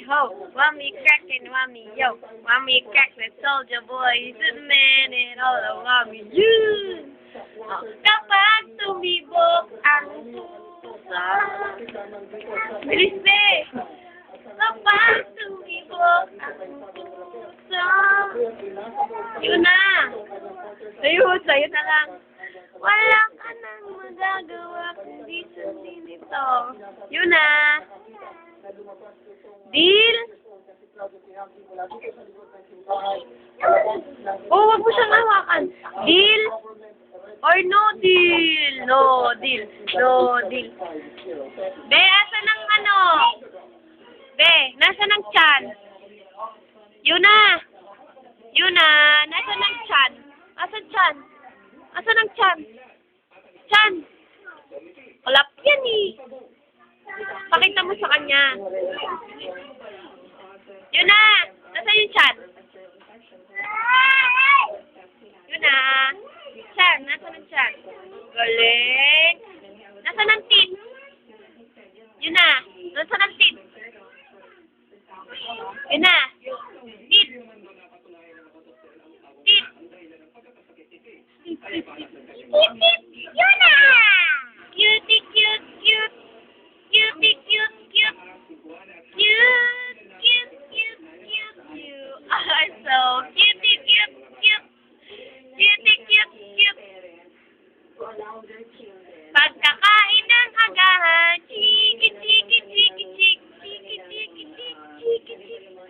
ho. Mommy crackin', mommy yo. Mommy crack the soldier boy. He's a man and all the mommy you. Oh, kapag tumibok ang puso. Bilis be. Kapag tumibok ang puso. Yun na. Ayun, sa'yo na lang. Wala ka nang magagawa kundi sundin ito. Yun na. Deal? Oh, wag mo siyang hawakan. Deal? Or no deal? No deal. No deal. Be, asa ng ano? Be, nasa ng tiyan? Yun na. Yun na. Nasa ng tiyan? Asa tiyan? Asa ng tiyan? Tiyan. Kalap yan eh. Pakita mo sa kanya. Yun na. Nasa yung tiyan? Yun na. Tiyan. Nasa ng tiyan? Galing. Nasa ng tit? Yun na. Nasa ng tit? Yun na. Tit. Tit. Tit. Tit.